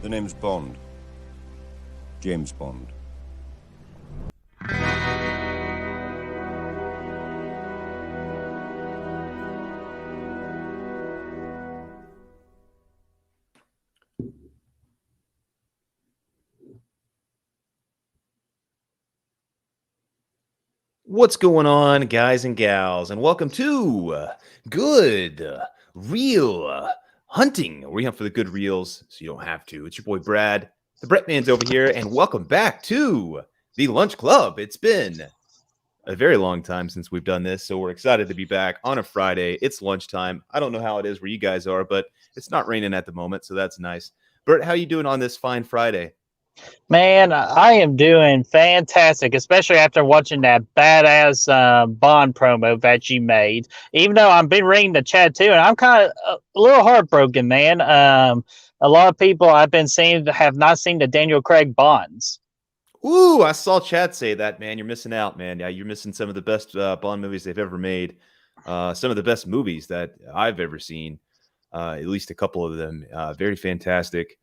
The name's Bond. James Bond. What's going on, guys and gals, and welcome to Good Reel Hunting. We hunt for the good reels, so you don't have to. It's your boy Brad, the Brett Man's over here, and welcome back to the Lunch Club. It's been a very long time since we've done this, so we're excited to be back on a Friday. It's lunchtime. I don't know how it is where you guys are, but it's not raining at the moment, so that's nice. Brett, how you doing on this fine Friday? Man, I am doing fantastic, especially after watching that badass Bond promo that you made. Even though I've been reading the chat too, and I'm kind of a little heartbroken, man. A lot of people I've been seeing have not seen the Daniel Craig Bonds. Ooh, I saw Chad say that, man. You're missing out, man. Yeah, you're missing some of the best Bond movies they've ever made. Some of the best movies that I've ever seen. At least a couple of them. Very fantastic.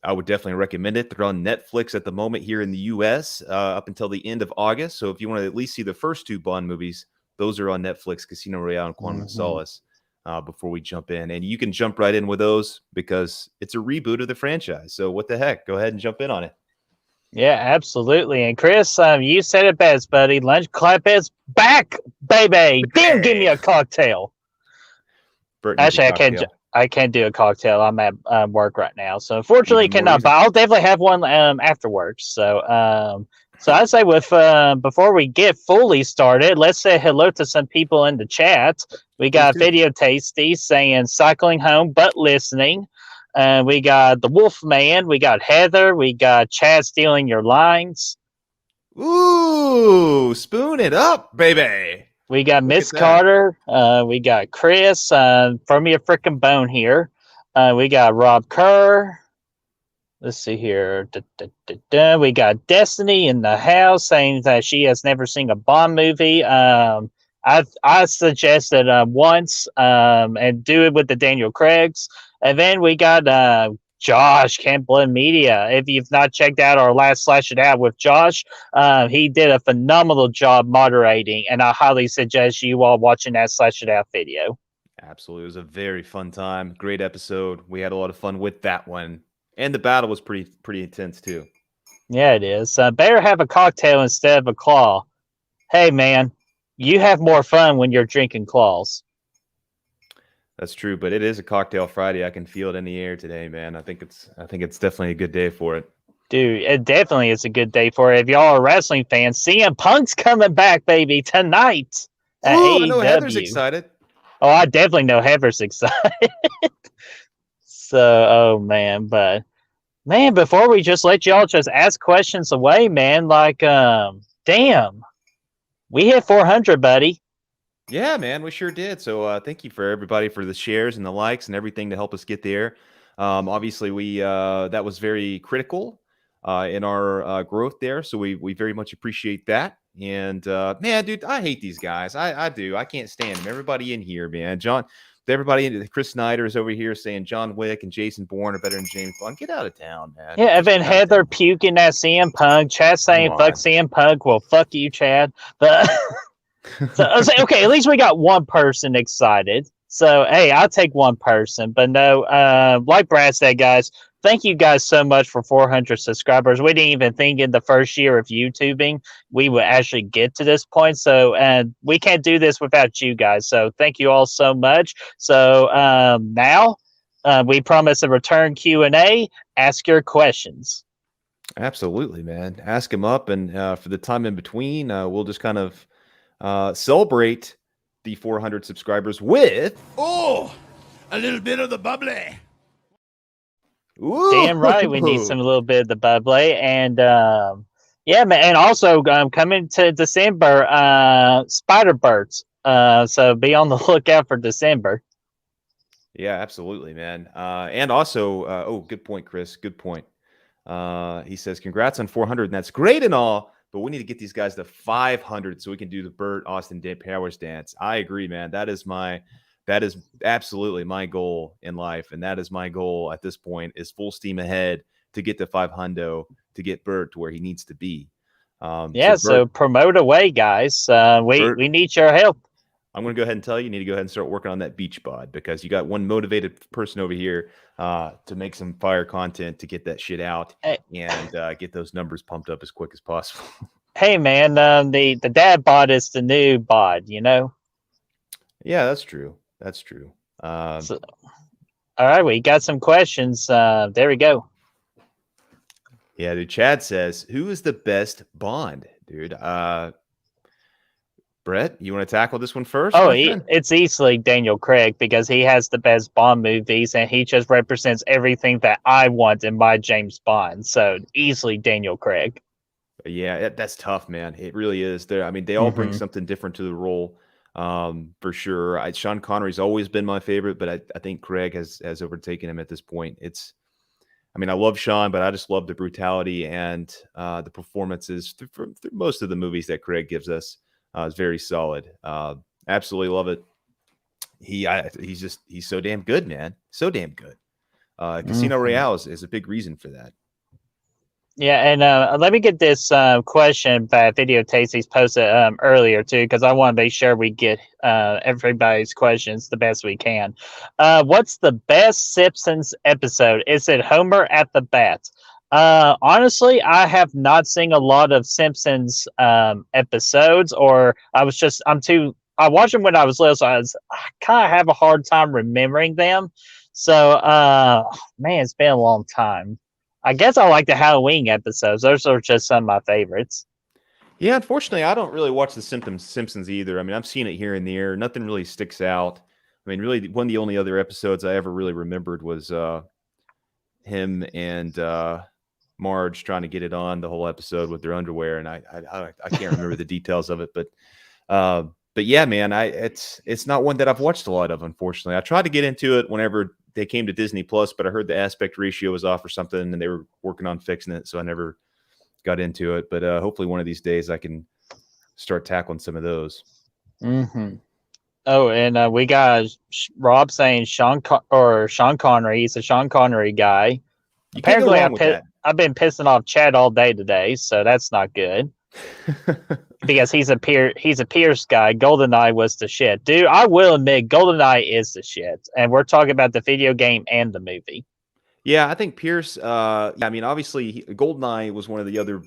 I would definitely recommend it. They're on Netflix at the moment here in the U.S. Up until the end of August. So if you want to at least see the first two Bond movies, those are on Netflix, Casino Royale and Quantum of Solace, before we jump in. And you can jump right in with those because it's a reboot of the franchise. So what the heck? Go ahead and jump in on it. Yeah, absolutely. And Chris, you said it best, buddy. Lunch Club is back, baby. Damn, give me a cocktail. Actually, I can't do a cocktail. I'm at work right now, so unfortunately cannot. But I'll definitely have one afterwards. So, I'd say with before we get fully started, let's say hello to some people in the chat. We got Video Tasty saying cycling home but listening. We got the Wolf Man. We got Heather. We got Chad stealing your lines. Ooh, spoon it up, baby. We got Look Miss at that. Carter. We got Chris. Throw me a freaking bone here. We got Rob Kerr. Let's see here. We got Destiny in the house saying that she has never seen a Bond movie. I suggested once and do it with the Daniel Craigs. And then we got Josh Camp Blood Media. If you've not checked out our last Slash It Out with Josh, he did a phenomenal job moderating, and I highly suggest you all watching that Slash It Out video. Absolutely. It was a very fun time. Great episode. We had a lot of fun with that one. And the battle was pretty intense too. Yeah, it is. Better have a cocktail instead of a claw. Hey, man, you have more fun when you're drinking claws. That's true, but it is a cocktail Friday. I can feel it in the air today, man. I think it's definitely a good day for it. Dude, it definitely is a good day for it. If y'all are wrestling fans, CM Punk's coming back, baby, tonight at AEW. I know Heather's excited. Oh, I definitely know Heather's excited. So, oh man, but man, before we just let y'all just ask questions away, man, like, damn, we hit 400, buddy. Yeah, man, we sure did. So thank you for everybody for the shares and the likes and everything to help us get there. Obviously, we that was very critical in our growth there. So we very much appreciate that. And man, dude, I hate these guys. I do. I can't stand them. Everybody in here, man. Everybody, Chris Snyder is over here saying John Wick and Jason Bourne are better than James Bond. Get out of town, man. Yeah, and then Heather puking at CM Punk. Chad saying fuck CM Punk. Well, fuck you, Chad. But so I was like, okay, at least we got one person excited. So hey, I'll take one person. But no, like Brad said, guys, thank you guys so much for 400 subscribers. We didn't even think in the first year of YouTubing we would actually get to this point. So, and we can't do this without you guys. So thank you all so much. So now we promise a return Q&A. Ask your questions. Absolutely, man. Ask them up. And for the time in between, we'll just kind of celebrate the 400 subscribers with a little bit of the bubbly. Ooh. Damn right, we need a little bit of the bubbly. And yeah, man, and also coming to December, Spider Birds. So be on the lookout for December. Yeah, absolutely, man. And also, oh, good point, Chris. Good point. He says, congrats on 400, and that's great and all, but we need to get these guys to 500 so we can do the Burt Austin Powers dance. I agree, man. That is absolutely my goal in life, and that is my goal at this point is full steam ahead to get to 500 to get Burt to where he needs to be. So promote away, guys. We need your help. I'm going to go ahead and tell you, you need to go ahead and start working on that beach bod because you got one motivated person over here to make some fire content to get that shit out and get those numbers pumped up as quick as possible. Hey, man, the dad bod is the new bod, you know? Yeah, that's true. That's true. All right, we got some questions. There we go. Yeah, dude. Chad says, who is the best Bond, dude? Brett, you want to tackle this one first? Oh, it's easily Daniel Craig because he has the best Bond movies and he just represents everything that I want in my James Bond. So easily Daniel Craig. Yeah, that's tough, man. It really is. They all bring something different to the role, for sure. Sean Connery's always been my favorite, but I think Craig has overtaken him at this point. I love Sean, but I just love the brutality and the performances through most of the movies that Craig gives us. Is very solid. Absolutely love it. He's so damn good, man. So damn good. Casino Royale is a big reason for that. Yeah, and let me get this question that Video Tasty's posted earlier too, because I want to make sure we get everybody's questions the best we can. What's the best Simpsons episode? Is it Homer at the bat? Honestly, I have not seen a lot of Simpsons episodes, or I watched them when I was little, so I kind of have a hard time remembering them. So, man, it's been a long time. I guess I like the Halloween episodes. Those are just some of my favorites. Yeah, unfortunately, I don't really watch the Simpsons either. I've seen it here and there. Nothing really sticks out. Really, one of the only other episodes I ever really remembered was him and Marge trying to get it on the whole episode with their underwear, and I can't remember the details of it, but but yeah, man, it's not one that I've watched a lot of, unfortunately. I tried to get into it whenever they came to Disney Plus, but I heard the aspect ratio was off or something, and they were working on fixing it, so I never got into it. But hopefully, one of these days, I can start tackling some of those. Mm-hmm. Oh, and we got Rob saying Sean Connery. He's a Sean Connery guy. You can't go wrong with that. I've been pissing off Chad all day today, so that's not good. Because he's a Pierce guy. GoldenEye was the shit, dude. I will admit, GoldenEye is the shit, and we're talking about the video game and the movie. Yeah, I think Pierce. I mean, obviously, GoldenEye was one of the other,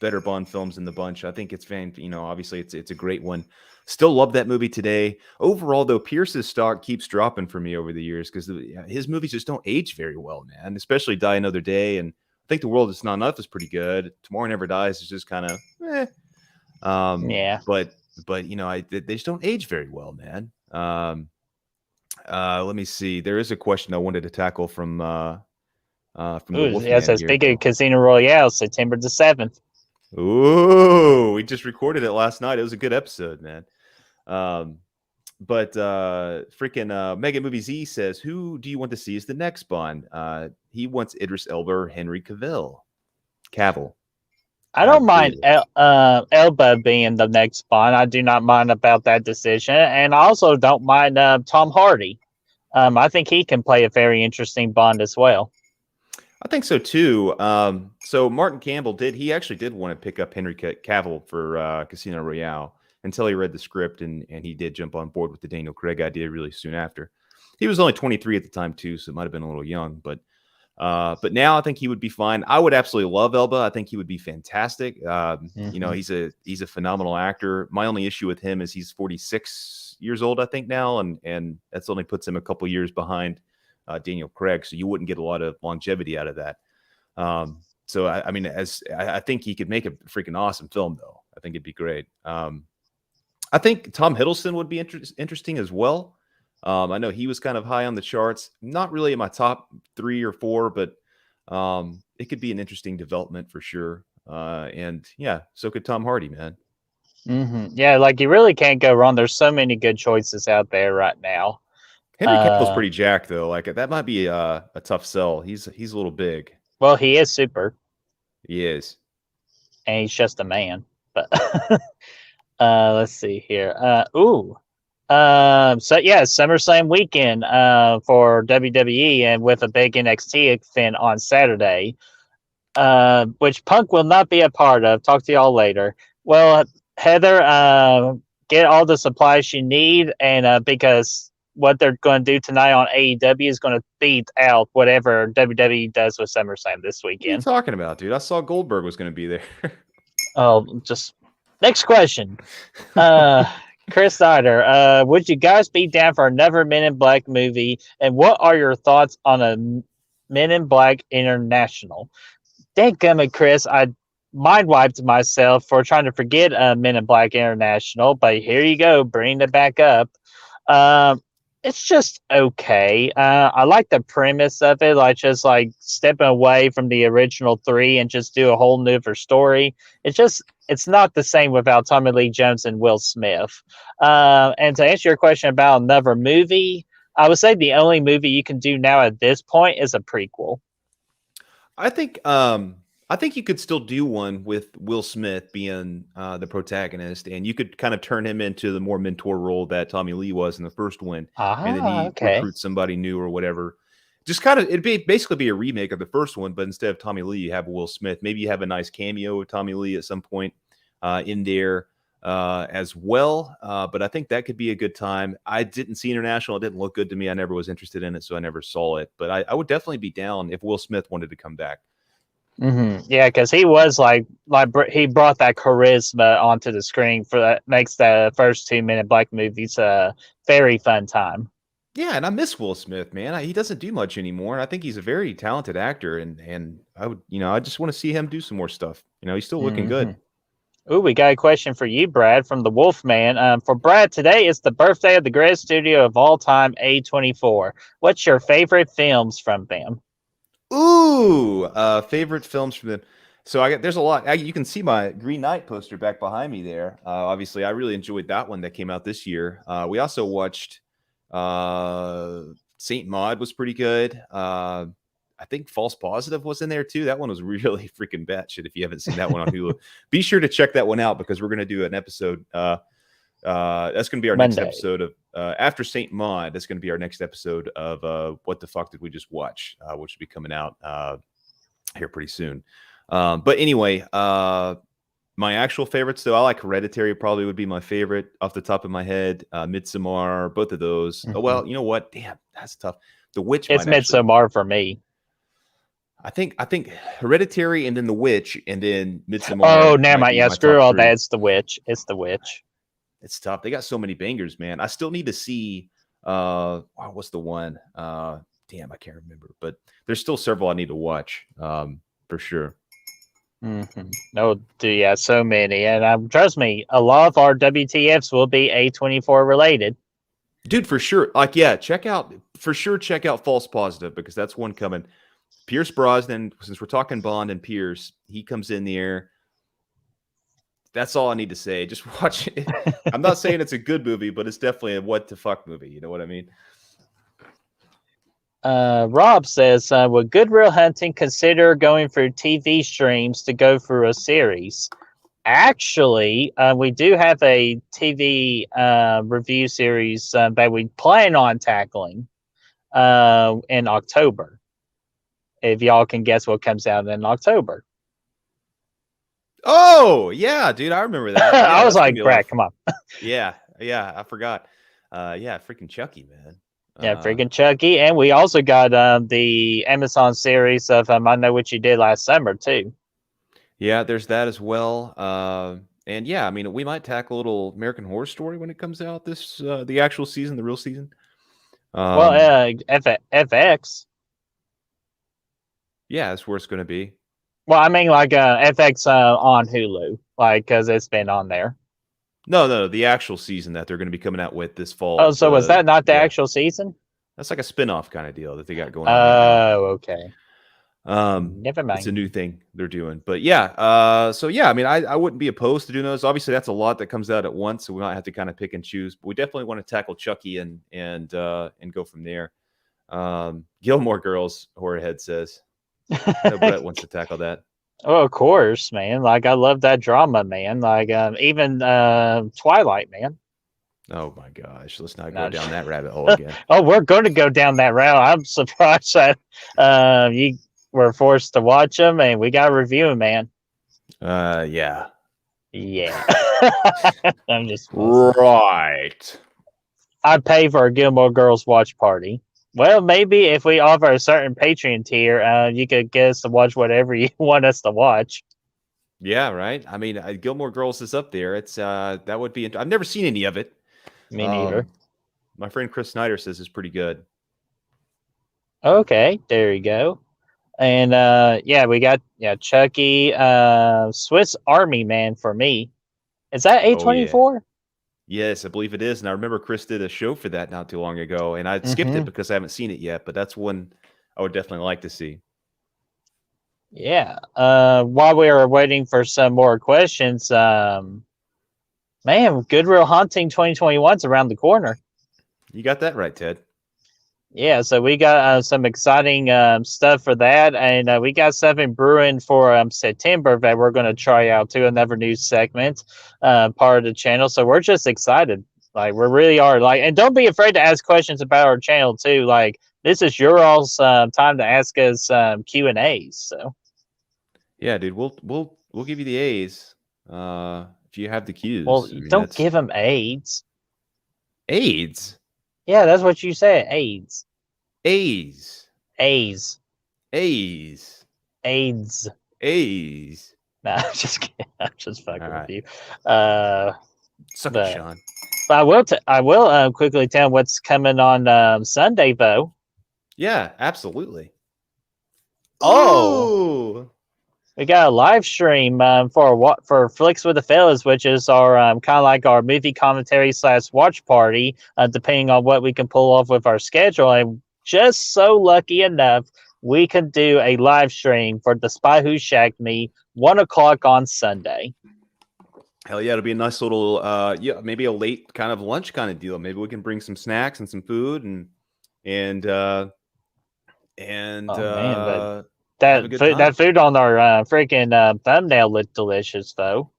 better Bond films in the bunch. I think it's obviously it's a great one. Still love that movie today. Overall, though, Pierce's stock keeps dropping for me over the years because his movies just don't age very well, man. Especially Die Another Day, and I think The World Is Not Enough is pretty good. Tomorrow Never Dies is just kind of, yeah. But they just don't age very well, man. Let me see. There is a question I wanted to tackle from the Wolfman yes, here. speaking of Casino Royale, September the 7th. Ooh, we just recorded it last night. It was a good episode, man. But freaking Mega Movie Z says, who do you want to see as the next Bond? He wants Idris Elba or Henry Cavill. I don't mind Elba being the next Bond. I do not mind about that decision. And I also don't mind Tom Hardy. I think he can play a very interesting Bond as well. I think so too. So Martin Campbell he actually did want to pick up Henry Cavill for Casino Royale until he read the script and he did jump on board with the Daniel Craig idea really soon after. He was only 23 at the time too, so it might have been a little young, but now I think he would be fine. I would absolutely love Elba. I think he would be fantastic. He's a phenomenal actor. My only issue with him is he's 46 years old, I think now, and that's only puts him a couple years behind Daniel Craig, so you wouldn't get a lot of longevity out of that. So I think he could make a freaking awesome film, though. I think it'd be great. I think Tom Hiddleston would be interesting as well. I know he was kind of high on the charts, not really in my top 3 or 4, but it could be an interesting development for sure. And yeah, so could Tom Hardy, man. Mm-hmm. Yeah, like you really can't go wrong. There's so many good choices out there right now. Henry Cavill's pretty jacked though. Like that might be a tough sell. He's a little big. Well, he is super. He is, and he's just a man. But let's see here. So yeah, SummerSlam weekend for WWE, and with a big NXT event on Saturday, which Punk will not be a part of. Talk to y'all later. Well, Heather, get all the supplies you need, and because what they're going to do tonight on AEW is going to beat out whatever WWE does with SummerSlam this weekend. What are you talking about, dude? I saw Goldberg was going to be there. Oh, just next question. Chris Snyder, would you guys be down for another Men in Black movie? And what are your thoughts on a Men in Black International? Dadgummit, Chris, I mind wiped myself for trying to forget Men in Black International, but here you go, bringing it back up. It's just okay. I like the premise of it, like just like stepping away from the original 3 and just do a whole new story. It's not the same without Tommy Lee Jones and Will Smith. And to answer your question about another movie, I would say the only movie you can do now at this point is a prequel. I think you could still do one with Will Smith being the protagonist, and you could kind of turn him into the more mentor role that Tommy Lee was in the first one, and then he recruits somebody new or whatever. Just kind of, it'd basically be a remake of the first one, but instead of Tommy Lee, you have Will Smith. Maybe you have a nice cameo of Tommy Lee at some point in there as well. But I think that could be a good time. I didn't see International; it didn't look good to me. I never was interested in it, so I never saw it. But I would definitely be down if Will Smith wanted to come back. Mm-hmm. Yeah, because he was like he brought that charisma onto the screen for that makes the first 2 Men in Black movies a very fun time. Yeah, and I miss Will Smith, man. He doesn't do much anymore. I think he's a very talented actor, and I would, I just want to see him do some more stuff. He's still looking good. Ooh, we got a question for you, Brad, from the Wolfman. For Brad, today is the birthday of the greatest studio of all time, A24. What's your favorite films from them? Ooh, favorite films from them. So there's a lot. You can see my Green Knight poster back behind me there. Obviously, I really enjoyed that one that came out this year. We also watched Saint Maud was pretty good. I think False Positive was in there too. That one was really freaking batshit. If you haven't seen that one on Hulu, be sure to check that one out because we're going to do an episode. That's going to be our Monday. next episode of after Saint Maud. That's going to be our next episode of What the Fuck Did We Just Watch, which will be coming out here pretty soon. But anyway, my actual favorites, though, I like Hereditary. Probably would be my favorite off the top of my head. Midsommar, both of those. Mm-hmm. Oh, well, you know what? Damn, that's tough. The Witch. It's Midsommar for me. I think Hereditary and then The Witch and then Midsommar. Oh, never mind. Yeah, screw all that. It's The Witch. It's The Witch. It's tough. They got so many bangers, man. I still need to see. What's the one? Damn, I can't remember. But there's still several I need to watch. For sure. Mm-hmm. No, yeah, so many, and trust me, a lot of our WTFs will be A24 related. Dude, for sure. Like, yeah, check out False Positive because that's one coming. Pierce Brosnan, since we're talking Bond and Pierce, he comes in the air. That's all I need to say. Just watch it. I'm not saying it's a good movie, but it's definitely a what the fuck movie. You know what I mean? Rob says, would Good Will Hunting consider going for TV streams to go through a series? Actually, we do have a TV review series that we plan on tackling in October. If y'all can guess what comes out in October. Oh, yeah, dude, I remember that. Yeah, I was like, Brad, come on. Yeah, I forgot. Yeah, freaking Chucky, man. Yeah, freaking Chucky. And we also got the Amazon series of I Know What You Did Last Summer, too. Yeah, there's that as well. And yeah, I mean, we might tackle a little American Horror Story when it comes out the actual season, the real season. FX. Yeah, that's where it's going to be. Well, I mean, like FX on Hulu, like, because it's been on there. No, the actual season that they're going to be coming out with this fall. Oh, so was that not the actual season? That's like a spin-off kind of deal that they got going on. Oh, okay. Never mind. It's a new thing they're doing. But yeah, so yeah, I mean, I wouldn't be opposed to doing those. Obviously, that's a lot that comes out at once, so we might have to kind of pick and choose. But we definitely want to tackle Chucky and go from there. Gilmore Girls, Horrorhead says. Brett wants to tackle that. Oh, of course, man. Like, I love that drama, man. Like, even Twilight, man. Oh my gosh, let's not go down that rabbit hole again. Oh, we're going to go down that route. I'm surprised that you were forced to watch them, and we got to review them, man. Yeah. I'm just right. I'd pay for a Gilmore Girls watch party. Well, maybe if we offer a certain Patreon tier, you could get us to watch whatever you want us to watch. Yeah, right. I mean, Gilmore Girls is up there. It's that would be. I've never seen any of it. Me neither. My friend Chris Snyder says it's pretty good. Okay, there you go. And yeah, we got Chucky, Swiss Army Man for me. Is that A24? Oh, yeah. Yes, I believe it is. And I remember Chris did a show for that not too long ago, and I skipped it because I haven't seen it yet. But that's one I would definitely like to see. Yeah. While we were waiting for some more questions, man, Good Will Hunting 2021's around the corner. You got that right, Ted. Yeah, so we got some exciting stuff for that, and we got something brewing for September that we're going to try out too, another new segment, part of the channel. So we're just excited. Like, we really are. Like, and don't be afraid to ask questions about our channel too. Like, this is your all's time to ask us Q&As. So, yeah, dude, we'll give you the A's if you have the Q's. Well, don't give them AIDS. AIDS. Yeah, that's what you said. AIDS. A's. A's. A's. AIDS. A's. Nah, I'm just kidding. I'm just fucking with you. Suck it, Sean. But I will quickly tell what's coming on Sunday, though. Yeah, absolutely. Oh, we got a live stream for Flicks with the Fellas, which is our kind of like our movie commentary / watch party, depending on what we can pull off with our schedule. And just so lucky enough we could do a live stream for The Spy Who Shagged Me, 1:00 on Sunday. Hell yeah, it'll be a nice little, maybe a late kind of lunch kind of deal. Maybe we can bring some snacks and some food and Oh man, but have a that good time. that food on our freaking thumbnail looked delicious, though.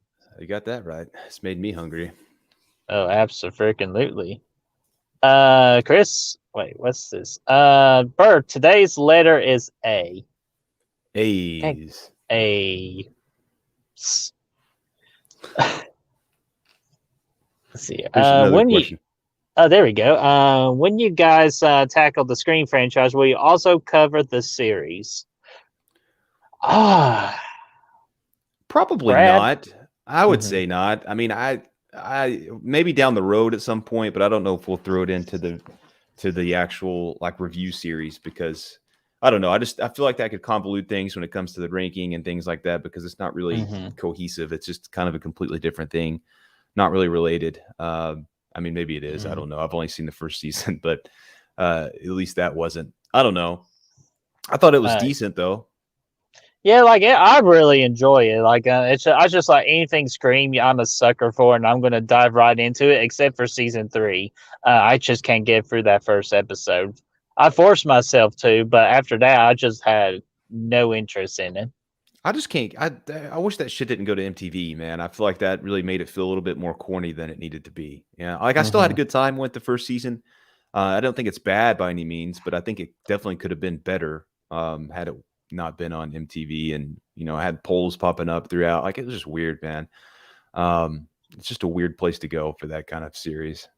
You got that right. It's made me hungry. Oh, absolutely. Chris, wait, what's this? Bert, today's letter is A. A's. A. Let's see. Here's another question. There we go. When you guys tackled the Scream franchise, will you also cover the series? Probably Brad? not. I would Mhm. say not. I mean, I maybe down the road at some point, but I don't know if we'll throw it into the actual like review series because I don't know. I feel like that could convolute things when it comes to the ranking and things like that because it's not really cohesive. It's just kind of a completely different thing, not really related. I mean, maybe it is. I don't know. I've only seen the first season, but at least that wasn't. I don't know. I thought it was decent though. Yeah, like I really enjoy it. Like I just like anything Scream. I'm a sucker for, and I'm gonna dive right into it. Except for season 3, I just can't get through that first episode. I forced myself to, but after that, I just had no interest in it. I just can't. I wish that shit didn't go to MTV, man. I feel like that really made it feel a little bit more corny than it needed to be. Yeah, like I still had a good time with the first season. I don't think it's bad by any means, but I think it definitely could have been better had it not been on MTV and had polls popping up throughout. Like it was just weird, man. It's just a weird place to go for that kind of series.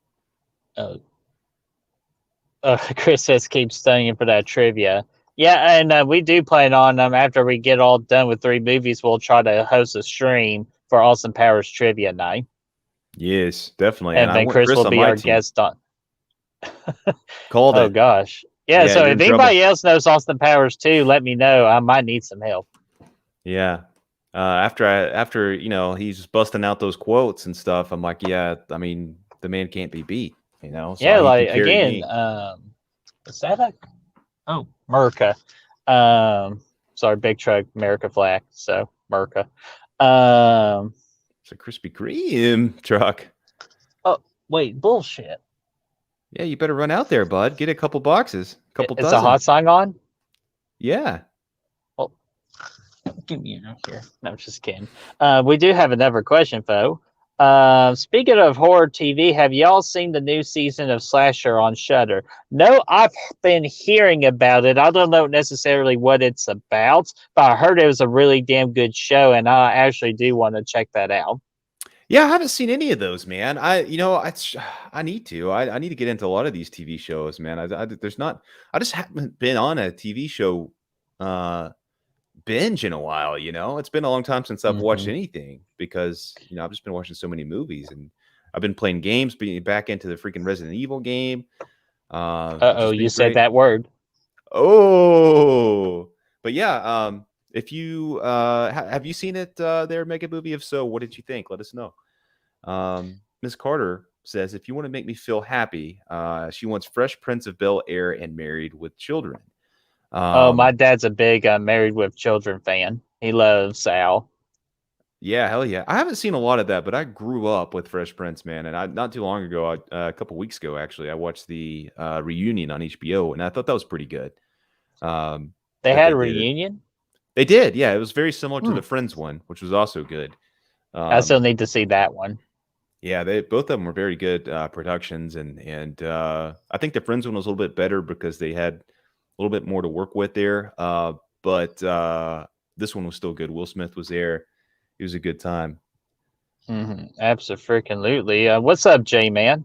Chris says keep studying for that trivia. Yeah, and we do plan on after we get all done with 3 movies, we'll try to host a stream for Austin Powers Trivia Night. Yes, definitely. And then Chris will be our guest on. Called it. Oh gosh. Yeah, so if anybody else knows Austin Powers too, let me know. I might need some help. Yeah. After he's busting out those quotes and stuff, I'm like, yeah, I mean, the man can't be beat, So yeah, like again, is that America. Sorry, big truck, America flag. So America. It's a Krispy Kreme truck. Oh, wait, bullshit. Yeah, you better run out there, bud. Get a couple boxes. Is a hot sign on? Yeah. Well, give me here. No, I'm just kidding. We do have another question, Fo. Speaking of horror TV, have y'all seen the new season of Slasher on Shudder? No, I've been hearing about it. I don't know necessarily what it's about, but I heard it was a really damn good show, and I actually do want to check that out. Yeah, I haven't seen any of those, man. I need to. I need to get into a lot of these TV shows, man. I just haven't been on a TV show binge in a while. It's been a long time since I've watched anything because I've just been watching so many movies and I've been playing games, being back into the freaking Resident Evil game. You said that word. Oh, but yeah. If you have you seen it there, Mega Movie? If so, what did you think? Let us know. Miss Carter says, if you want to make me feel happy, she wants Fresh Prince of Bel-Air and Married with Children. My dad's a big Married with Children fan. He loves Sal. Yeah, hell yeah. I haven't seen a lot of that, but I grew up with Fresh Prince, man. And not too long ago, a couple weeks ago, actually, I watched the reunion on HBO, and I thought that was pretty good. They had a reunion? They did, yeah. It was very similar to the Friends one, which was also good. I still need to see that one. Yeah, both of them were very good productions, and I think the Friends one was a little bit better because they had a little bit more to work with there. But this one was still good. Will Smith was there. It was a good time. Absolutely. What's up, J-Man?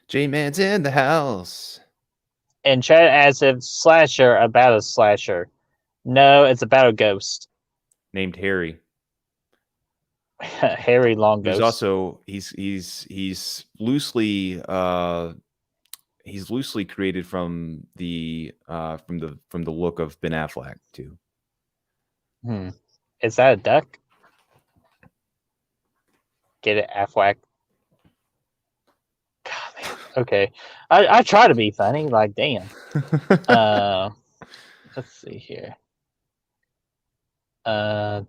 J-Man's in the house. And chat as if slasher about a slasher. No, it's about a ghost named Harry. Harry Long Ghost. He's also he's loosely created from the look of Ben Affleck too. Is that a duck? Get it, Affleck. God, man. Okay, I try to be funny. Like, damn. let's see here. Uh,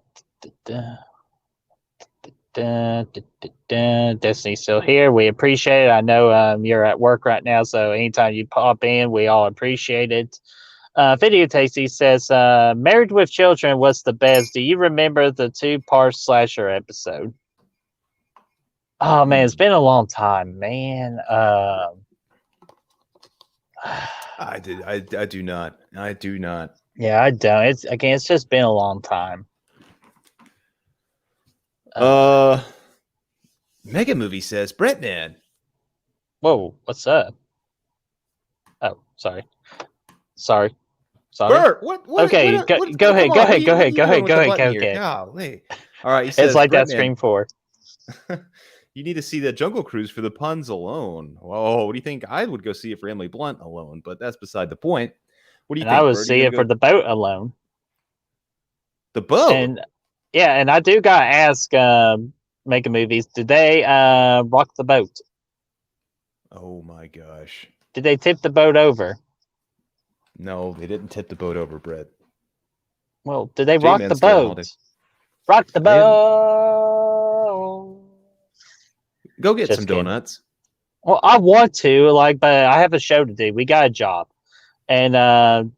Destiny's still here. We appreciate it. I know you're at work right now, so anytime you pop in, we all appreciate it. Video Tasty says, Married with Children was the best. Do you remember the 2-part slasher episode? Oh, man, it's been a long time, man. I do not. I do not. Yeah, I don't. It's just been a long time. Mega Movie says, Brett Man. Whoa, what's up? Oh, sorry. Bert, what? Okay, go ahead. Golly. All right, he says, it's like Brett that Man, Scream 4. You need to see the Jungle Cruise for the puns alone. Whoa, what do you think? I would go see it for Emily Blunt alone, but that's beside the point. What do you think? I would Bert? see it for the boat alone. The boat? And I do gotta ask Mega Movies, did they rock the boat? Oh my gosh. Did they tip the boat over? No, they didn't tip the boat over, Brett. Well, did they rock the J-Man still boat? Rock the boat. Go get Just some kidding. donuts. Well, I want to, but I have a show to do. We got a job. And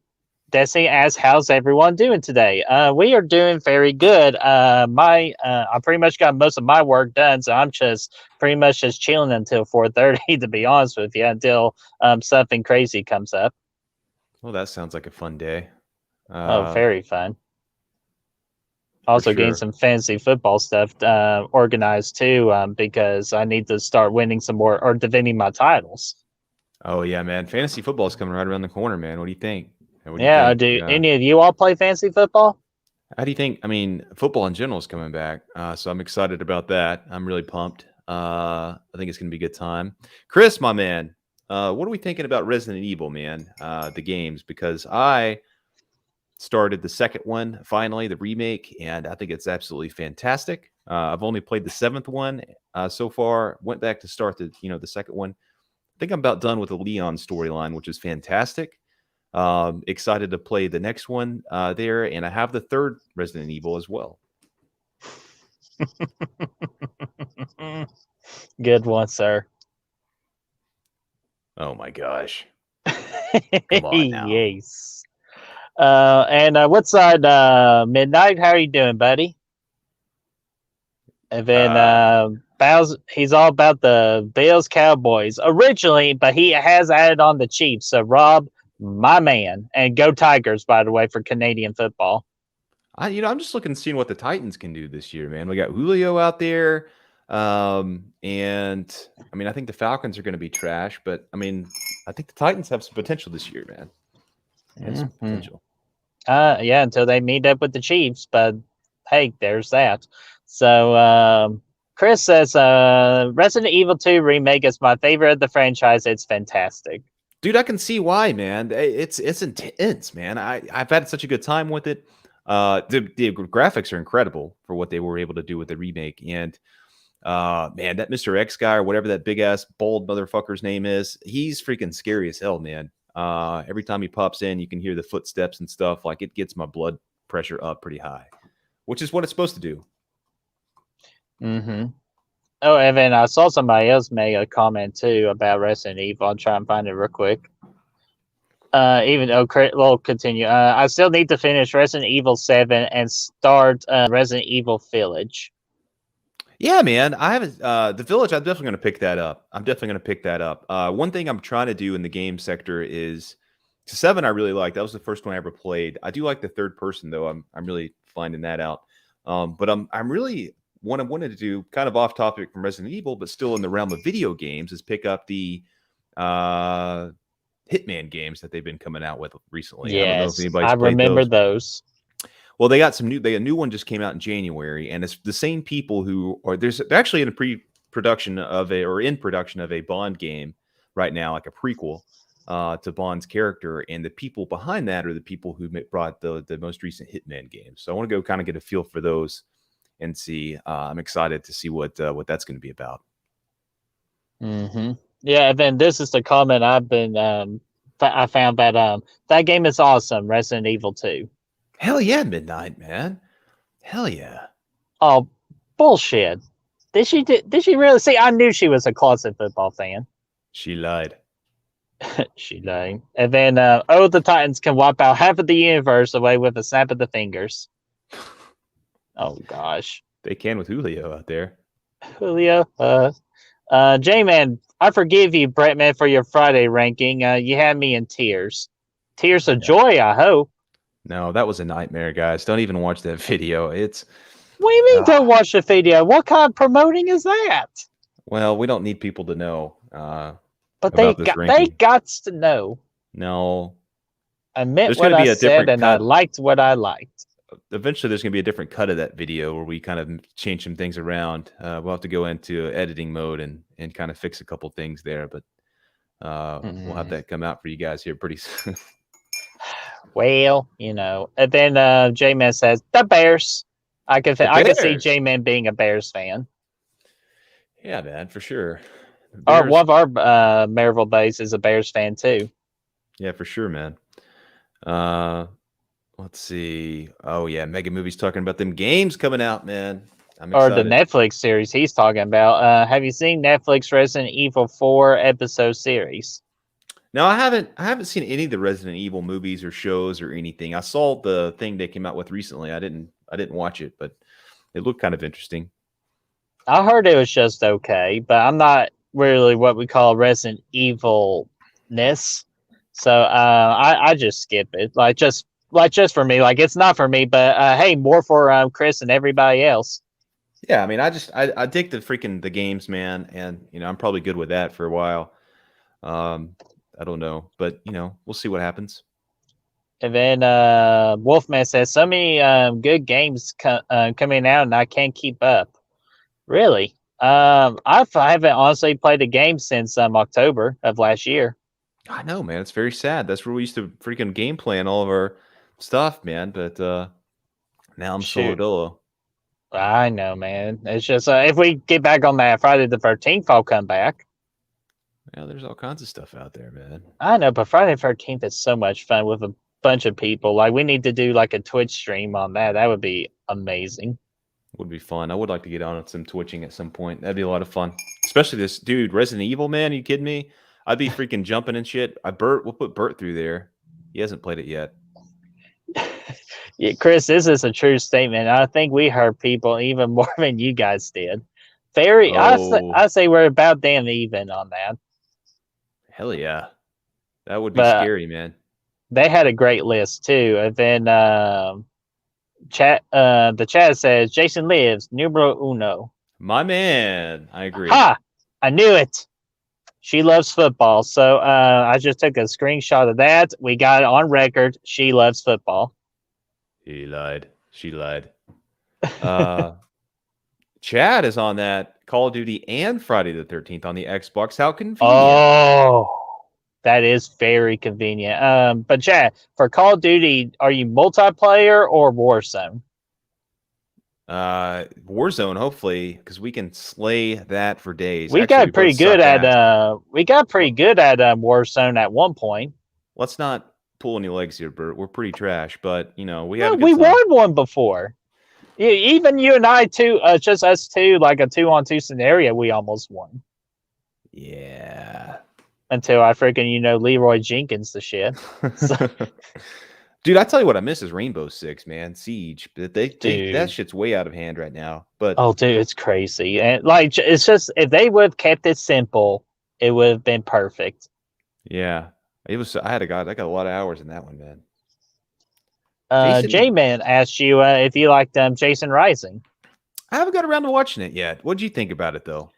Destiny asks, how's everyone doing today? We are doing very good. I pretty much got most of my work done, so I'm just pretty much just chilling until 4:30, to be honest with you, until something crazy comes up. Well, that sounds like a fun day. Very fun. Also getting some fantasy football stuff organized too, because I need to start winning some more or defending my titles. Oh yeah, man! Fantasy football is coming right around the corner, man. What do you think? Do any of you all play fantasy football? How do you think? I mean, football in general is coming back, so I'm excited about that. I'm really pumped. I think it's going to be a good time. Chris, my man, what are we thinking about Resident Evil, man? The games, because I started the second one finally, the remake, and I think it's absolutely fantastic. I've only played the 7th one so far. Went back to start the second one. I think I'm about done with the Leon storyline, which is fantastic. Excited to play the next one there, and I have the 3rd Resident Evil as well. Good one, sir. Oh my gosh! Come on now. Yes. And what's side Midnight? How are you doing, buddy? And then Bowser, he's all about the Bills Cowboys originally, but he has added on the Chiefs. So Rob, my man, and go Tigers, by the way, for Canadian football. I'm just looking, seeing what the Titans can do this year, man. We got Julio out there, and I mean, I think the Falcons are going to be trash, but I mean, I think the Titans have some potential this year, man. Some potential. Yeah, until they meet up with the Chiefs, but hey, there's that. So Chris says Resident Evil 2 remake is my favorite of the franchise. It's fantastic. Dude, I can see why, man. It's intense, man. I've had such a good time with it. The graphics are incredible for what they were able to do with the remake. And man, that Mr. X guy or whatever that big ass bold motherfucker's name is, he's freaking scary as hell, man. Every time he pops in, you can hear the footsteps and stuff. Like, it gets my blood pressure up pretty high, which is what it's supposed to do. Mm-hmm. Oh, Evan, I saw somebody else make a comment too about Resident Evil. I'll try and find it real quick. We'll continue. I still need to finish Resident Evil 7 and start Resident Evil Village. Yeah, man. I haven't the Village. I'm definitely going to pick that up. One thing I'm trying to do in the game sector is 7. I really like. That was the first one I ever played. I do like the third person though. I'm really finding that out. But I'm really what I wanted to do, kind of off topic from Resident Evil, but still in the realm of video games, is pick up the Hitman games that they've been coming out with recently. Yes, I remember those. Well, they got a new one just came out in January, and it's the same people they're actually in production of a Bond game right now, like a prequel to Bond's character, and the people behind that are the people who brought the most recent Hitman games. So I want to go kind of get a feel for those and see. I'm excited to see what that's going to be about. Mm-hmm. Yeah, and then this is the comment I've been I found that that game is awesome. Resident Evil 2. Hell yeah, Midnight, man. Hell yeah. Oh, bullshit. Did she really see? I knew she was a closet football fan. She lied. She lied. And then, the Titans can wipe out half of the universe away with a snap of the fingers. Oh gosh. They can with Julio out there. Julio, J-Man, I forgive you, Brettman, for your Friday ranking. You had me in tears. Tears of joy, I hope. No, that was a nightmare, guys. Don't even watch that video. What do you mean don't watch the video? What kind of promoting is that? Well, we don't need people to know. But they got to know. No. I meant what I said, and I liked what I liked. Eventually, there's going to be a different cut of that video where we kind of change some things around. We'll have to go into editing mode and kind of fix a couple things there, but we'll have that come out for you guys here pretty soon. Well, and then J-Man says the Bears. I can see J-Man being a Bears fan. Yeah, man, for sure. One of our Maryville base is a Bears fan too. Yeah, for sure, man. Let's see. Oh yeah, Mega Movie's talking about them games coming out, man. I'm excited. Or the Netflix series he's talking about. Have you seen Netflix Resident Evil 4 episode series? No, I haven't seen any of the Resident Evil movies or shows or anything. I saw the thing they came out with recently. I didn't watch it, but it looked kind of interesting. I heard it was just okay, but I'm not really what we call Resident Evil-ness. So I just skip it. Like just for me. Like it's not for me, but hey, more for Chris and everybody else. Yeah, I mean, I dig the games, man, and I'm probably good with that for a while. I don't know, but we'll see what happens. And then Wolfman says so many good games coming out, and I can't keep up. Really? I haven't honestly played a game since October of last year. I know, man. It's very sad. That's where we used to freaking game plan all of our stuff, man. But now I'm solo. I know, man. It's just if we get back on that Friday the 13th, I'll come back. Yeah, there's all kinds of stuff out there, man. I know, but Friday the 13th is so much fun with a bunch of people. Like we need to do like a Twitch stream on that. That would be amazing. Would be fun. I would like to get on some twitching at some point. That'd be a lot of fun. Especially this dude, Resident Evil, man. Are you kidding me? I'd be freaking jumping and shit. We'll put Bert through there. He hasn't played it yet. Yeah, Chris, this is a true statement. I think we hurt people even more than you guys did. I say we're about damn even on that. Hell yeah. That would be scary, man. They had a great list too. And then the chat says Jason lives, numero uno. My man. I agree. Ha! I knew it. She loves football. So I just took a screenshot of that. We got it on record. She loves football. He lied. She lied. Chad is on that Call of Duty and Friday the 13th on the Xbox. How convenient. Oh, that is very convenient. But Chad, for Call of Duty, are you multiplayer or Warzone? Warzone, hopefully, because we can slay that for days. We got pretty good at Warzone at one point. Let's not pull any legs here, Bert. We're pretty trash, but we won one before. Even you and I too, just us two, like a 2-on-2 scenario, we almost won. Yeah. Until I freaking Leroy Jenkins the shit. So. Dude, I tell you what I miss is Rainbow Six, man. Siege. That shit's way out of hand right now. But dude, it's crazy. And like it's just if they would have kept it simple, it would have been perfect. Yeah. I got a lot of hours in that one, man. J-Man asked you if you liked Jason Rising. I haven't got around to watching it yet. What'd you think about it though?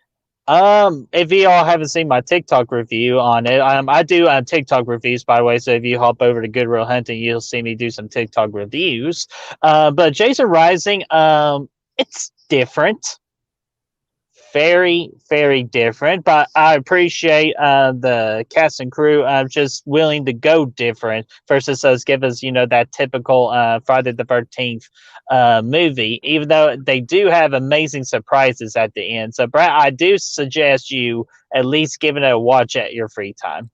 If you all haven't seen my TikTok review on it, I do TikTok reviews, by the way. So if you hop over to Good Real Hunting, you'll see me do some TikTok reviews. But Jason Rising, it's different. Very, very different. But I appreciate the cast and crew just willing to go different versus us give us, that typical Friday the 13th movie, even though they do have amazing surprises at the end. So, Brad, I do suggest you at least giving it a watch at your free time.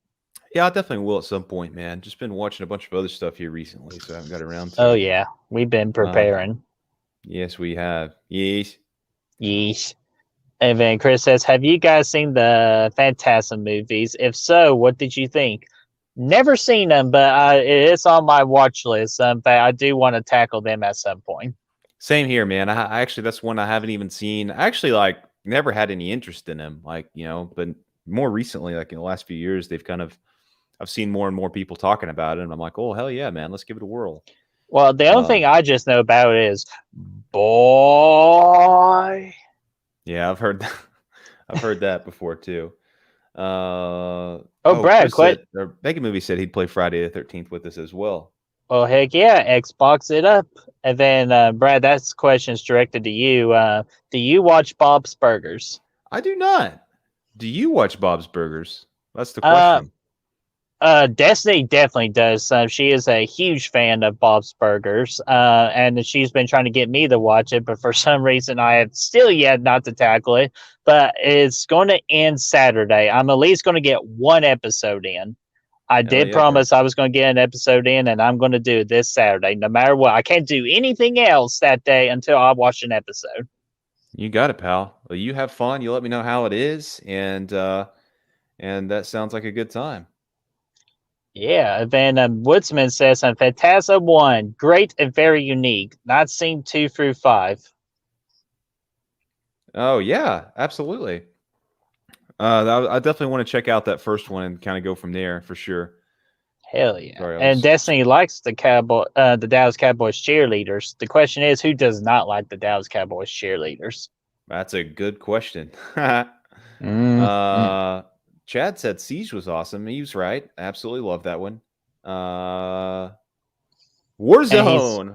Yeah, I definitely will at some point, man. Just been watching a bunch of other stuff here recently, so I haven't got around to Oh it. yeah, we've been preparing. Yes, we have. Yes. Yeesh. And then Chris says, "Have you guys seen the Phantasm movies? If so, what did you think?" Never seen them, but it's on my watch list. But I do want to tackle them at some point. Same here, man. I actually that's one I haven't even seen. I actually like never had any interest in them, like but more recently, like in the last few years, I've seen more and more people talking about it, and I'm like, oh hell yeah, man, let's give it a whirl. Well, the only thing I just know about it is, boy. Yeah, I've heard I've heard that before too. Brad, quit. Mega Movie said he'd play Friday the 13th with us as well. Oh heck yeah, Xbox it up. And then Brad, that's questions directed to you. Do you watch Bob's Burgers? I do not. Do you watch Bob's Burgers? That's the Uh, question. Destiny definitely does. She is a huge fan of Bob's Burgers, and she's been trying to get me to watch it, but for some reason I have still yet not to tackle it. But it's going to end Saturday. I'm at least going to get one episode in. I did promise I was going to get an episode in, and I'm going to do it this Saturday, no matter what. I can't do anything else that day until I watch an episode. You got it, pal. Well, you have fun. You let me know how it is, and that sounds like a good time. Yeah, then Woodsman says on Phantasm 1, great and very unique. Not seen 2 through 5. Oh yeah, absolutely. I definitely want to check out that first one and kind of go from there for sure. Hell yeah! And Destiny likes the Dallas Cowboys cheerleaders. The question is, who does not like the Dallas Cowboys cheerleaders? That's a good question. Chad said Siege was awesome. He was right. Absolutely love that one. Warzone.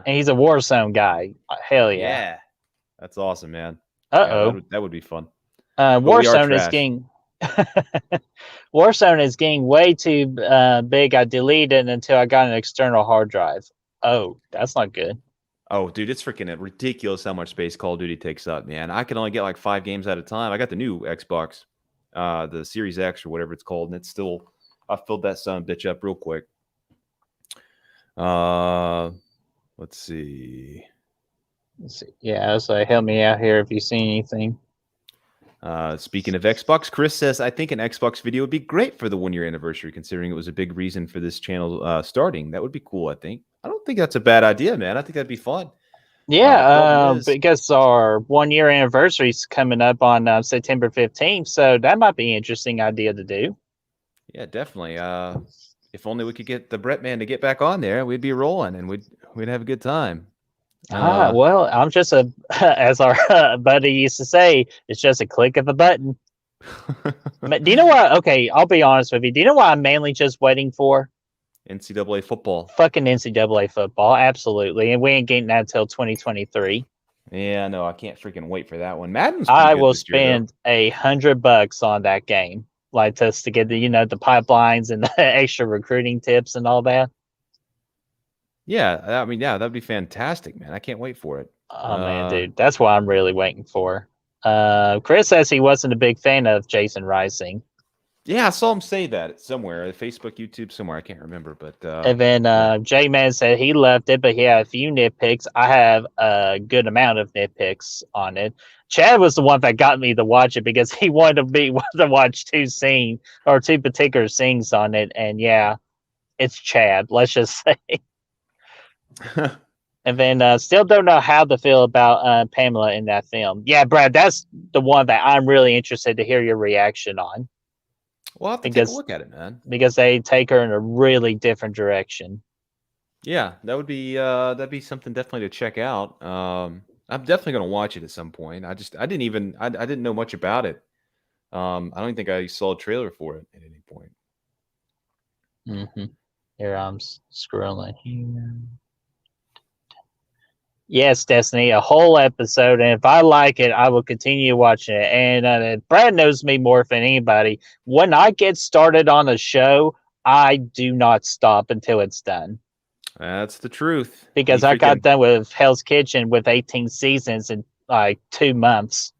And he's a Warzone guy. Hell yeah. Yeah. That's awesome, man. Uh-oh. Yeah, that would be fun. Warzone is getting Warzone is getting way too big. I deleted it until I got an external hard drive. Oh, that's not good. Oh, dude, it's freaking ridiculous how much space Call of Duty takes up, man. I can only get like 5 games at a time. I got the new Xbox, the Series X or whatever it's called, and it's still I filled that son of a bitch up real quick. Let's see. Yeah, so help me out here if you see anything. Speaking of Xbox, Chris says, I think an Xbox video would be great for the 1-year anniversary, considering it was a big reason for this channel starting. That would be cool, I think. I don't think that's a bad idea, man. I think that'd be fun. Yeah, because our 1-year anniversary is coming up on September 15th, so that might be an interesting idea to do. Yeah, definitely. If only we could get the Brett man to get back on there, we'd be rolling and we'd have a good time. Well, I'm just as our buddy used to say, it's just a click of a button. Do you know what? Okay, I'll be honest with you. Do you know what I'm mainly just waiting for? NCAA football. Fucking NCAA football, absolutely. And we ain't getting that until 2023. Yeah, no, I can't freaking wait for that one. Madden's I will spend $100 on that game, like just to get the the pipelines and the extra recruiting tips and all that. Yeah, I mean, yeah, that'd be fantastic, man. I can't wait for it. Oh man, dude, that's what I'm really waiting for. Chris says he wasn't a big fan of Jason Rising. Yeah, I saw him say that somewhere, Facebook, YouTube, somewhere. I can't remember, but and then J-Man said he loved it, but he had a few nitpicks. I have a good amount of nitpicks on it. Chad was the one that got me to watch it because he wanted to watch two particular scenes on it, and yeah, it's Chad. Let's just say. And then still don't know how to feel about Pamela in that film. Yeah, Brad, that's the one that I'm really interested to hear your reaction on. We'll have to take a look at it, man. Because they take her in a really different direction. Yeah, that'd be something definitely to check out. I'm definitely gonna watch it at some point. I didn't know much about it. I don't even think I saw a trailer for it at any point. Mm-hmm. Here I'm scrolling here. Yes, Destiny, a whole episode, and if I like it, I will continue watching it. And Brad knows me more than anybody. When I get started on a show, I do not stop until it's done. That's the truth. Because I got done with Hell's Kitchen with 18 seasons in like 2 months.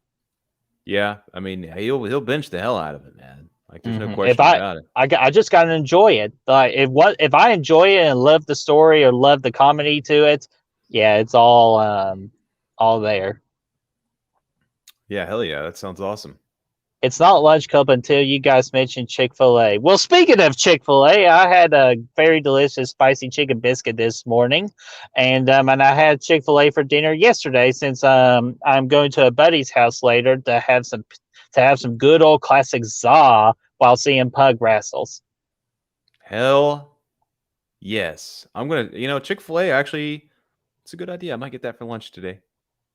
Yeah, I mean, he'll binge the hell out of it, man. Like there's no If question about it. I just gotta enjoy it. Like if I enjoy it and love the story or love the comedy to it, yeah, it's all there. Yeah, hell yeah, that sounds awesome. It's not Lunch Club until you guys mentioned Chick-fil-A. Well, speaking of Chick-fil-A, I had a very delicious spicy chicken biscuit this morning, and I had Chick-fil-A for dinner yesterday since I'm going to a buddy's house later to have some good old classic za while seeing Pug wrestles. Hell yes. I'm gonna, Chick-fil-A actually, it's a good idea. I might get that for lunch today.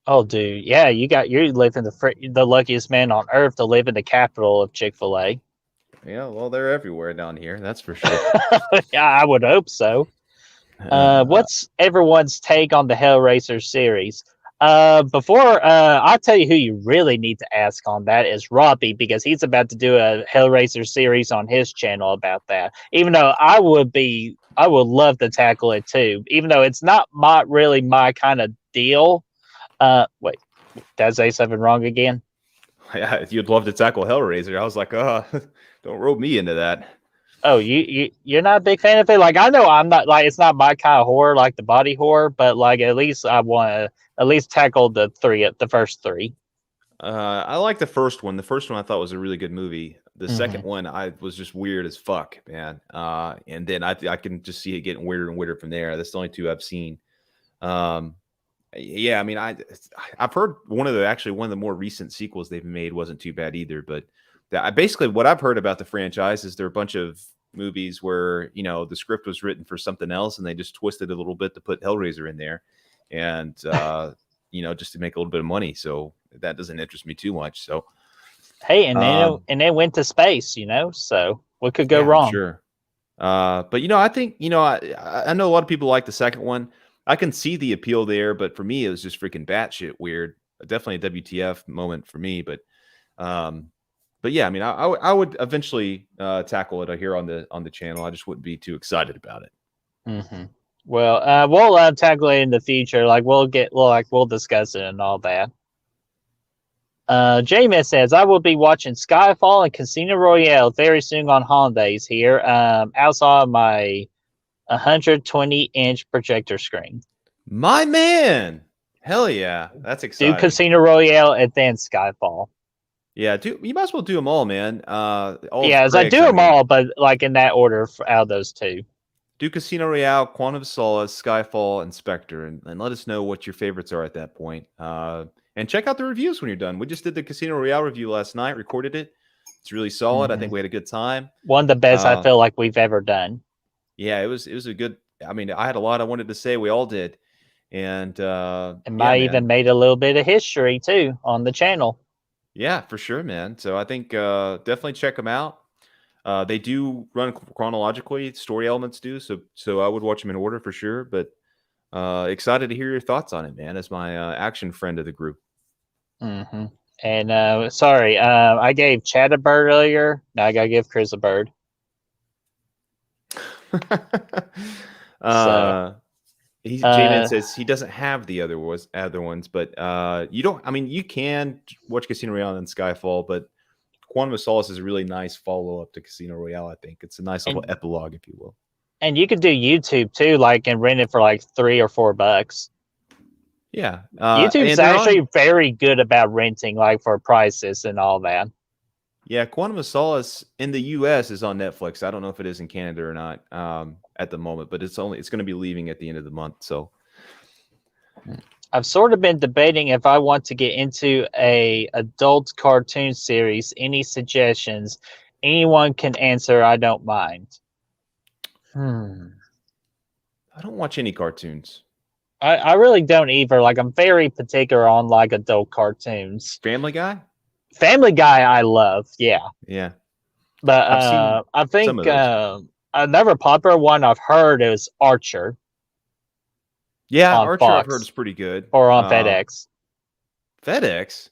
Oh, dude, yeah, you're living the luckiest man on earth to live in the capital of Chick-fil-A. Yeah, well, they're everywhere down here. That's for sure. Yeah, I would hope so. What's everyone's take on the Hellraiser series? I'll tell you who you really need to ask on that is Robbie, because he's about to do a Hellraiser series on his channel about that. Even though I would love to tackle it too, even though it's not really my kind of deal. Wait, did I say something wrong again? Yeah, you'd love to tackle Hellraiser. I was like, don't rope me into that. Oh, you're not a big fan of it? Like, I know I'm not, like, it's not my kind of horror, like the body horror, but like at least I want to at least tackle the first three. I like the first one. The first one I thought was a really good movie. The second one I was just weird as fuck, man. And then I can just see it getting weirder and weirder from there. That's the only two I've seen. Yeah, I mean, I've heard one of the more recent sequels they've made wasn't too bad either. But basically what I've heard about the franchise is there are a bunch of movies where the script was written for something else and they just twisted a little bit to put Hellraiser in there, and just to make a little bit of money. So that doesn't interest me too much. So hey, and they went to space, so what could go wrong? Sure. But I think I know a lot of people like the second one. I can see the appeal there, but for me, it was just freaking batshit weird. Definitely a WTF moment for me. But yeah, I mean, I would eventually tackle it here on the channel. I just wouldn't be too excited about it. Mm-hmm. Well, we'll tackle it in the future. Like we'll discuss it and all that. Jamie says, I will be watching Skyfall and Casino Royale very soon on holidays here. Outside my 120-inch projector screen. My man, hell yeah, that's exciting. Do Casino Royale and then Skyfall. Yeah, you might as well do them all, man. I do them all, but like in that order out of those two. Do Casino Royale, Quantum of Solace, Skyfall, and Spectre, and let us know what your favorites are at that point. And check out the reviews when you're done. We just did the Casino Royale review last night, recorded it. It's really solid. I think we had a good time. One of the best I feel like we've ever done. Yeah, it was a good. I mean, I had a lot I wanted to say. We all did, and even made a little bit of history too on the channel. Yeah, for sure, man. So I think definitely check them out. They do run chronologically. Story elements do, so I would watch them in order for sure. But excited to hear your thoughts on it, man. As my action friend of the group. Mm-hmm. And sorry, I gave Chad a bird earlier. Now I gotta give Chris a bird. J-Man says he doesn't have the other ones, but you don't. I mean, you can watch Casino Royale and Skyfall, but Quantum of Solace is a really nice follow up to Casino Royale. I think it's a nice little epilogue, if you will. And you could do YouTube too, like and rent it for like $3 or $4. Yeah, YouTube's actually very good about renting, like for prices and all that. Yeah, Quantum of Solace in the U.S. is on Netflix. I don't know if it is in Canada or not at the moment, but it's going to be leaving at the end of the month. So I've sort of been debating if I want to get into a adult cartoon series. Any suggestions? Anyone can answer. I don't mind. I don't watch any cartoons. I really don't either. Like I'm very particular on like adult cartoons. Family Guy? Family Guy I love, yeah. Yeah. But I think another popular one I've heard is Archer. Yeah, Archer Fox. I've heard is pretty good. Or on FedEx. FedEx?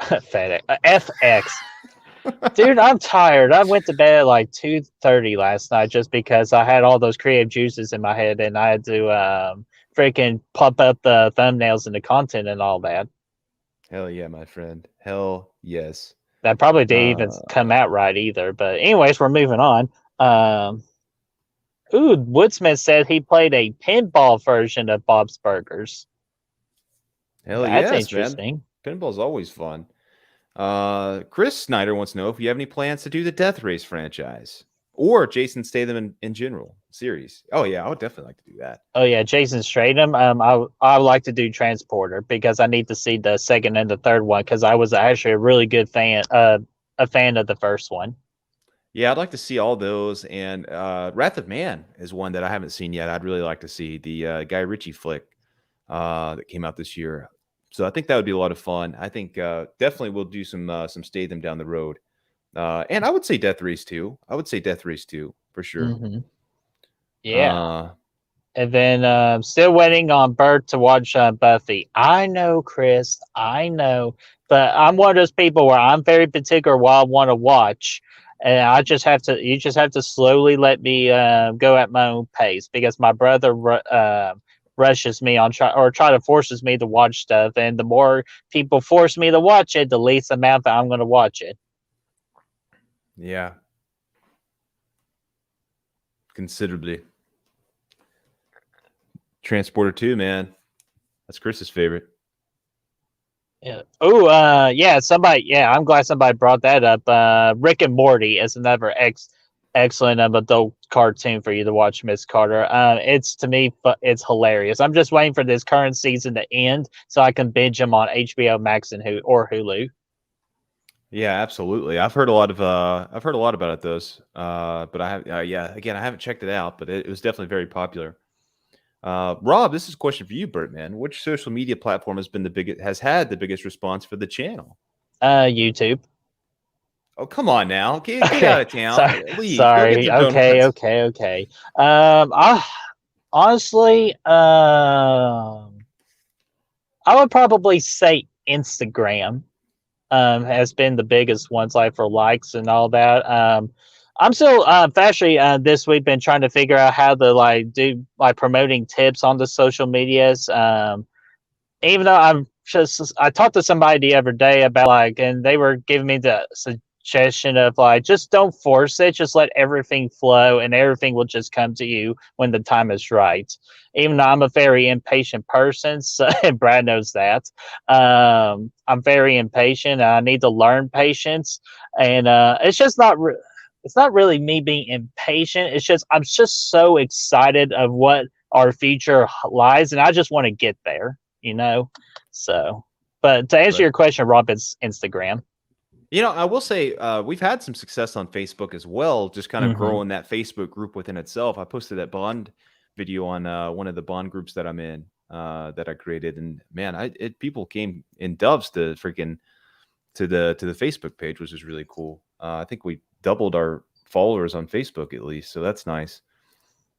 FedEx. FX. Dude, I'm tired. I went to bed at like 2:30 last night just because I had all those creative juices in my head and I had to freaking pump up the thumbnails and the content and all that. Hell yeah, my friend. Hell yes. That probably didn't even come out right either. But anyways, we're moving on. Woodsman said he played a pinball version of Bob's Burgers. Hell That's yes, interesting. man. Pinball's always fun. Chris Snyder wants to know if you have any plans to do the Death Race franchise or Jason Statham in general series. Oh yeah, I would definitely like to do that. Oh yeah, Jason Statham. I would like to do Transporter because I need to see the second and the third one because I was actually a really good fan, a fan of the first one. Yeah, I'd like to see all those, and Wrath of Man is one that I haven't seen yet. I'd really like to see the Guy Ritchie flick that came out this year. So I think that would be a lot of fun. I think definitely we'll do some Statham down the road, and I would say Death Race 2. I would say Death Race 2 for sure. Mm-hmm. Yeah. And then still waiting on Bert to watch Buffy. I know, Chris. I know. But I'm one of those people where I'm very particular what I want to watch. And you just have to slowly let me go at my own pace because my brother rushes me on try to forces me to watch stuff. And the more people force me to watch it, the least amount that I'm going to watch it. Yeah. Considerably. Transporter 2, man. That's Chris's favorite. Yeah. Oh, yeah. I'm glad somebody brought that up. Rick and Morty is another excellent adult cartoon for you to watch, Miss Carter. It's to me, it's hilarious. I'm just waiting for this current season to end so I can binge them on HBO Max and Hulu. Yeah, absolutely. I've heard a lot about it, those. But I have, again, I haven't checked it out, but it was definitely very popular. Rob, this is a question for you, Bert, man. Which social media platform has had the biggest response for the channel? YouTube. Oh, come on now. Get out of town. Sorry. Leave. Sorry. Go get the donuts. Okay. I honestly, I would probably say Instagram has been the biggest ones, like for likes and all that. I'm still actually this week been trying to figure out how to do promoting tips on the social medias. Even though I talked to somebody the other day about and they were giving me the suggestion of just don't force it, just let everything flow and everything will just come to you when the time is right. Even though I'm a very impatient person, so, and Brad knows that. I'm very impatient. I need to learn patience, and it's just not. It's not really me being impatient. It's just I'm just so excited of what our future lies, and I just want to get there. So. But to answer your question, Rob, it's Instagram. I will say we've had some success on Facebook as well, just kind of growing that Facebook group within itself. I posted that Bond video on one of the Bond groups that I'm in that I created, and man, people came in doves to the Facebook page, which is really cool. I think we doubled our followers on Facebook at least, so that's nice.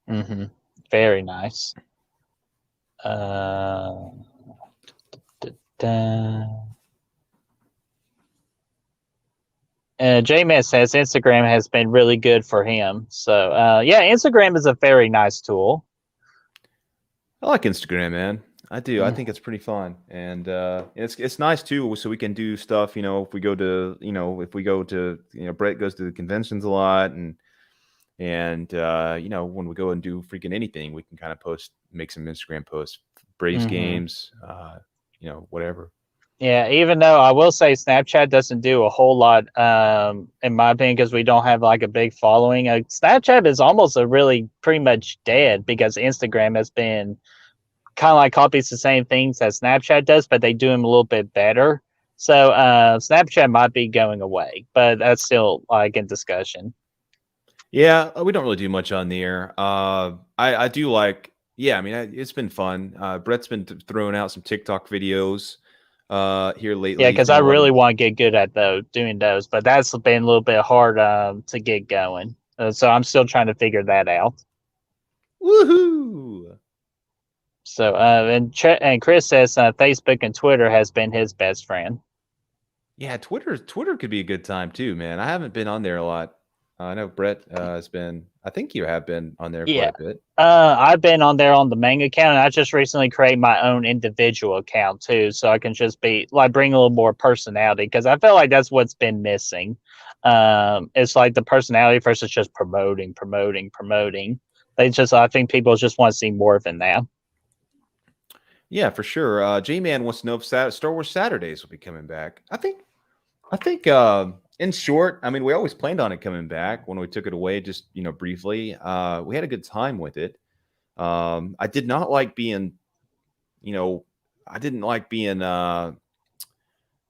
Mm-hmm. Very nice. J-Man says Instagram has been really good for him. So, Instagram is a very nice tool. I like Instagram, man. I do. I think it's pretty fun, and it's nice too. So we can do stuff. If we go to, Brett goes to the conventions a lot, and when we go and do freaking anything, we can kind of make some Instagram posts, Braves games, whatever. Yeah, even though I will say Snapchat doesn't do a whole lot, in my opinion, because we don't have a big following. Snapchat is almost pretty much dead because Instagram has been kind of copies the same things that Snapchat does, but they do them a little bit better. So Snapchat might be going away, but that's still in discussion. Yeah, we don't really do much on there. I do it's been fun. Brett's been throwing out some TikTok videos here lately. Yeah, because I really want to get good at doing those, but that's been a little bit hard to get going. So I'm still trying to figure that out. Woohoo! So and Chris says Facebook and Twitter has been his best friend. Yeah, Twitter could be a good time too, man. I haven't been on there a lot. I know Brett has been. I think you have been on there Yeah. quite a bit. I've been on there on the main account, and I just recently created my own individual account too, so I can just be like bring a little more personality because I feel like that's what's been missing. It's like the personality versus just promoting. I think people just want to see more of it now. Yeah, for sure. J-Man wants to know if Star Wars Saturdays will be coming back. I think. In short, I mean, we always planned on it coming back when we took it away, just briefly. We had a good time with it. I did not like being, I didn't like being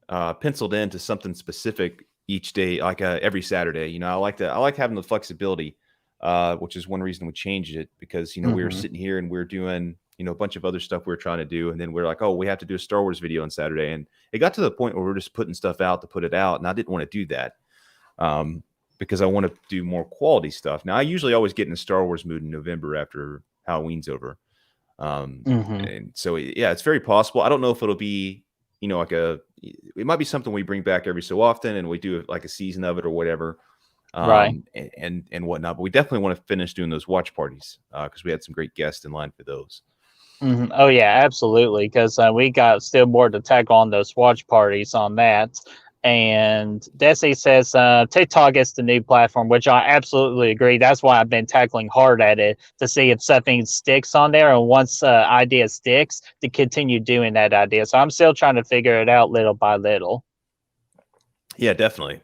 penciled into something specific each day, like every Saturday. I like having the flexibility, which is one reason we changed it because we were sitting here and we are doing a bunch of other stuff we were trying to do, and then we're like, oh, we have to do a Star Wars video on Saturday, and it got to the point where we're just putting stuff out to put it out, and I didn't want to do that because I want to do more quality stuff. Now, I usually always get in a Star Wars mood in November after Halloween's over, and so yeah, it's very possible. I don't know if it'll be it might be something we bring back every so often, and we do like a season of it or whatever. Right. And whatnot, but we definitely want to finish doing those watch parties because we had some great guests in line for those. Oh yeah, absolutely. Because we got still more to tack on those watch parties on that. And Desi says TikTok is the new platform, which I absolutely agree. That's why I've been tackling hard at it to see if something sticks on there. And once idea sticks, to continue doing that idea. So I'm still trying to figure it out little by little. Yeah, definitely.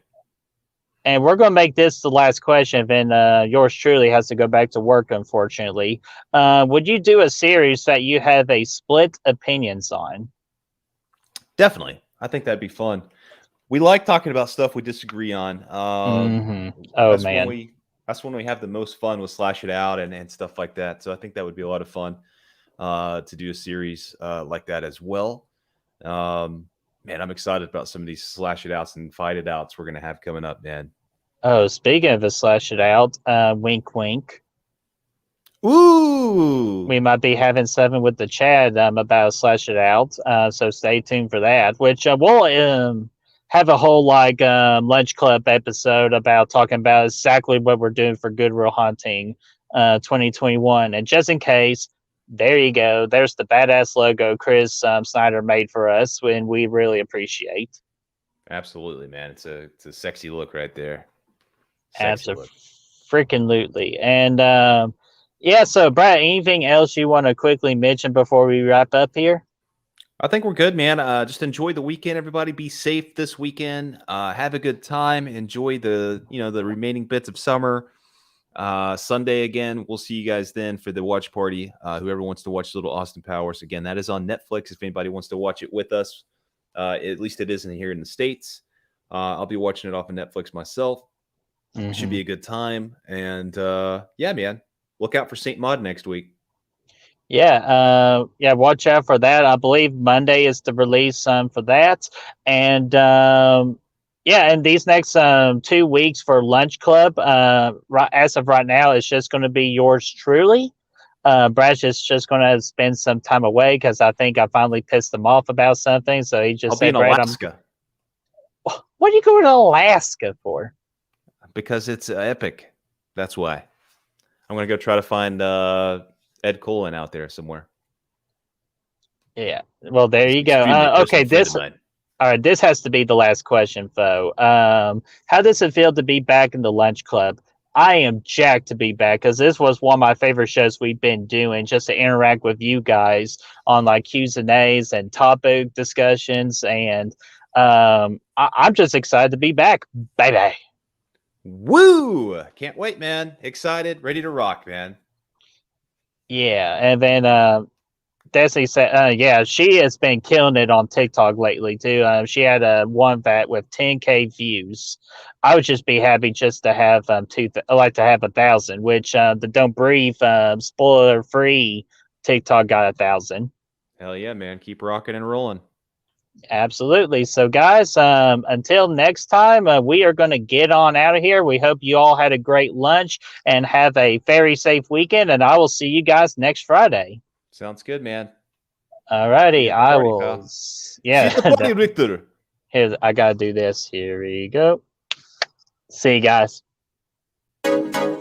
And we're going to make this the last question, and yours truly has to go back to work, unfortunately. Would you do a series that you have a split opinions on? Definitely. I think that'd be fun. We like talking about stuff we disagree on. Oh, that's man. That's when we have the most fun with Slash It Out and stuff like that. So I think that would be a lot of fun to do a series like that as well. Man, I'm excited about some of these Slash It Outs and Fight It Outs we're going to have coming up, man. Oh, speaking of a Slash It Out, wink, wink. Ooh! We might be having something with the Chad about a Slash It Out, so stay tuned for that, which we'll have a whole lunch club episode about talking about exactly what we're doing for Goodwill Hunting 2021. And just in case, there you go. There's the badass logo Chris Snyder made for us, and we really appreciate. Absolutely, man. It's a sexy look right there. Absolutely. And yeah, so Brad, anything else you want to quickly mention before we wrap up here? I think we're good, man. Just enjoy the weekend, everybody. Be safe this weekend. Have a good time. Enjoy the remaining bits of summer. Sunday again. We'll see you guys then for the watch party. Whoever wants to watch Little Austin Powers again, that is on Netflix. If anybody wants to watch it with us, at least it isn't here in the States. I'll be watching it off of Netflix myself. It should be a good time. And yeah, man, look out for St. Maud next week. Yeah, watch out for that. I believe Monday is the release for that. And yeah, and these next 2 weeks for Lunch Club, as of right now, it's just going to be yours truly. Brad's just going to spend some time away because I think I finally pissed him off about something. So he just I'll said, be in Alaska. What are you going to Alaska for? Because it's epic. That's why. I'm going to go try to find Ed Cullen out there somewhere. Yeah. Well, there you go. Okay, all right, this has to be the last question, Fo. How does it feel to be back in the Lunch Club? I am jacked to be back because this was one of my favorite shows we've been doing, just to interact with you guys on Q's and A's and topic discussions. And I'm just excited to be back, baby. Woo! Can't wait, man. Excited, ready to rock, man. Yeah, and then Desi said, yeah, she has been killing it on TikTok lately too. She had one that with 10K views. I would just be happy just to have I'd like to have 1,000, which the Don't Breathe spoiler free TikTok got 1,000. Hell yeah, man! Keep rocking and rolling. Absolutely. So, guys, until next time, we are going to get on out of here. We hope you all had a great lunch and have a very safe weekend. And I will see you guys next Friday. Sounds good, man. All righty. I will. Pal. Yeah. See the party, Richter. Here, I got to do this. Here we go. See you guys. Bye.